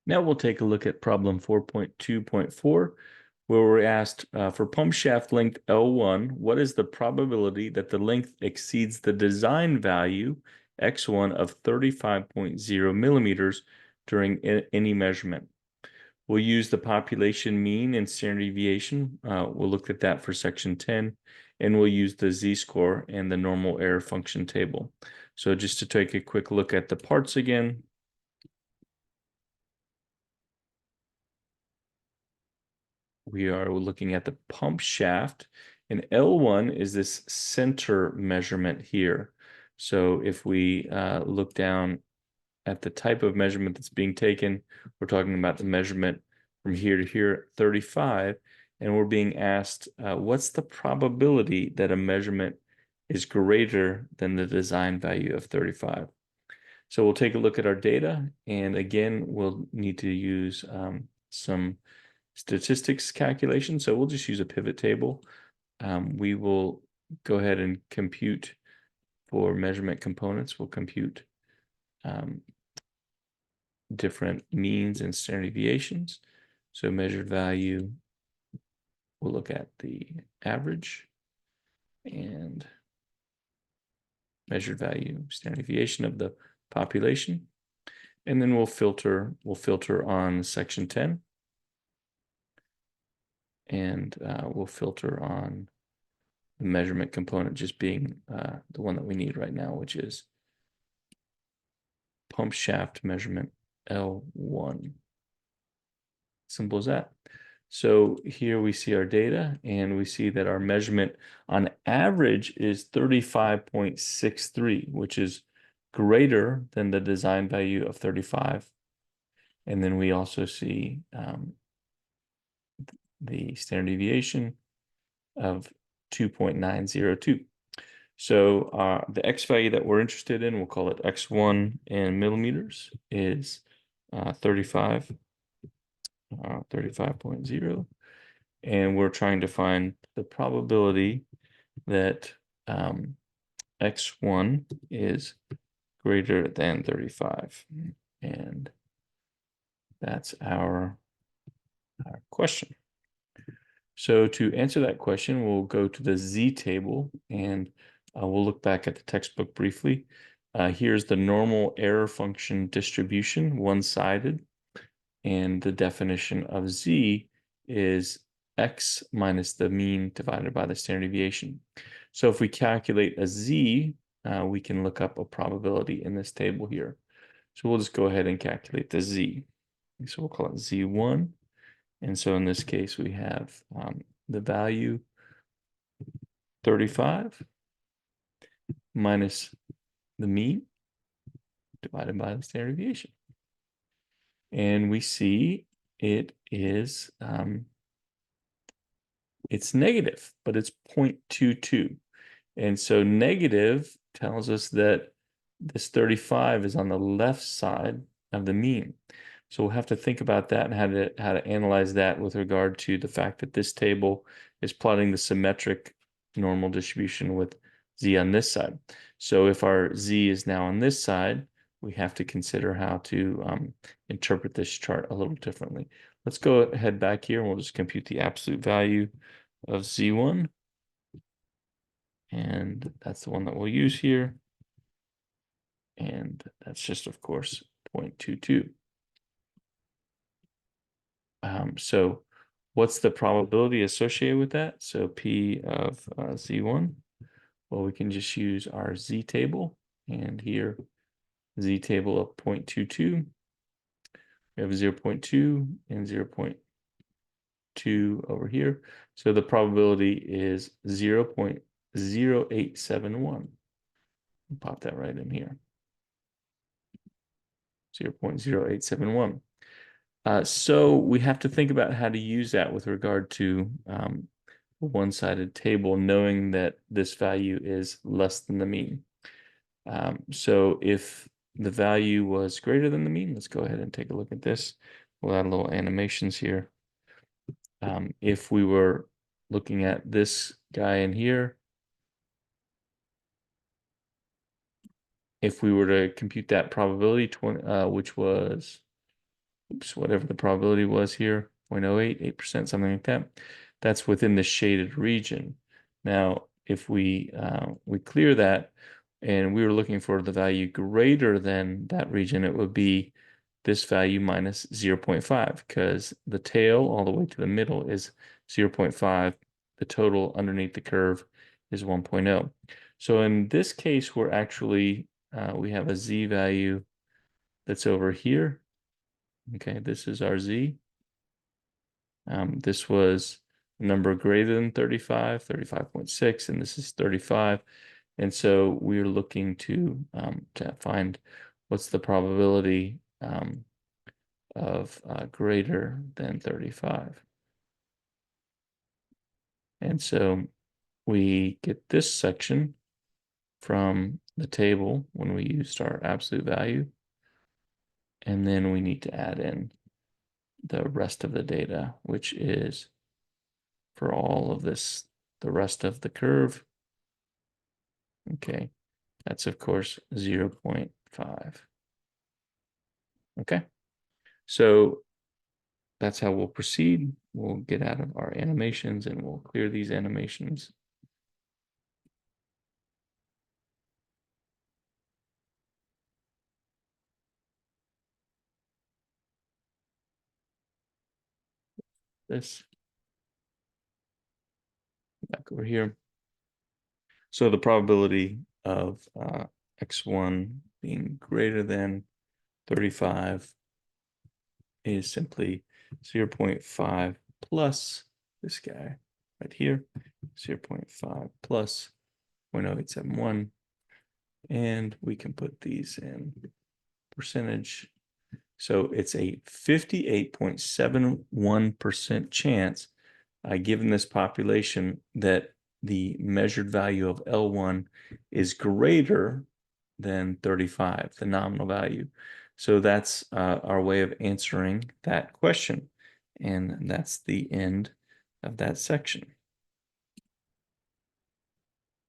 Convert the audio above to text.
Now we'll take a look at problem 4.2.4, where we're asked for pump shaft length L1, what is the probability that the length exceeds the design value X1 of 35.0 millimeters during any measurement? We'll use the population mean and standard deviation. We'll look at that for section 10, and we'll use the z-score and the normal error function table. So just to take a quick look at the parts again, we are looking at the pump shaft, and L1 is this center measurement here. So if we look down at the type of measurement that's being taken, we're talking about the measurement from here to here, 35, and we're being asked, what's the probability that a measurement is greater than the design value of 35? So we'll take a look at our data, and again, we'll need to use some statistics calculation. So we'll just use a pivot table. We will go ahead and compute for measurement components. We'll compute different means and standard deviations. So measured value, we'll look at the average, and measured value, standard deviation of the population. And then we'll filter on section 10. And we'll filter on the measurement component just being the one that we need right now, which is pump shaft measurement L1. Simple as that. So here we see our data, and we see that our measurement on average is 35.63, which is greater than the design value of 35. And then we also see the standard deviation of 2.902. So the X value that we're interested in, we'll call it X1 in millimeters, is 35.0. And we're trying to find the probability that X1 is greater than 35. And that's our question. So to answer that question, we'll go to the Z table, and we'll look back at the textbook briefly. Here's the normal error function distribution, one-sided, and the definition of Z is X minus the mean divided by the standard deviation. So if we calculate a Z, we can look up a probability in this table here. So we'll just go ahead and calculate the Z. So we'll call it Z1. And so in this case, we have the value 35 minus the mean divided by the standard deviation. And we see it is, it's negative, but it's 0.22. And so negative tells us that this 35 is on the left side of the mean. So we'll have to think about that and how to analyze that with regard to the fact that this table is plotting the symmetric normal distribution with Z on this side. So if our Z is now on this side, we have to consider how to interpret this chart a little differently. Let's go ahead back here, and we'll just compute the absolute value of Z1. And that's the one that we'll use here. And that's just, of course, 0.22. So what's the probability associated with that? So P of Z1, well, we can just use our Z table, and here Z table of 0.22. We have 0.2 and 0.2 over here. So the probability is 0.0871. Pop that right in here. 0.0871. So we have to think about how to use that with regard to a one-sided table, knowing that this value is less than the mean. So if the value was greater than the mean, let's go ahead and take a look at this. We'll add little animations here. If we were looking at this guy in here, if we were to compute that probability, which was oops, whatever the probability was here, 0.08, 8%, something like that. That's within the shaded region. Now, if we clear that and we were looking for the value greater than that region, it would be this value minus 0.5 because the tail all the way to the middle is 0.5. The total underneath the curve is 1.0. So in this case, we're actually, we have a z value that's over here. Okay, this is our z. This was a number greater than 35, 35.6, and this is 35. And so we're looking to find what's the probability of greater than 35. And so we get this section from the table when we used our absolute value. And then we need to add in the rest of the data, which is for all of this, the rest of the curve. Okay, that's of course 0.5. Okay, so that's how we'll proceed. We'll get out of our animations and we'll clear these animations. This back over here. So the probability of x1 being greater than 35 is simply 0.5 plus this guy right here, 0.5 plus 0.0871. And we can put these in percentage. So it's a 58.71% chance, given this population, that the measured value of L1 is greater than 35, the nominal value. So that's our way of answering that question. And that's the end of that section.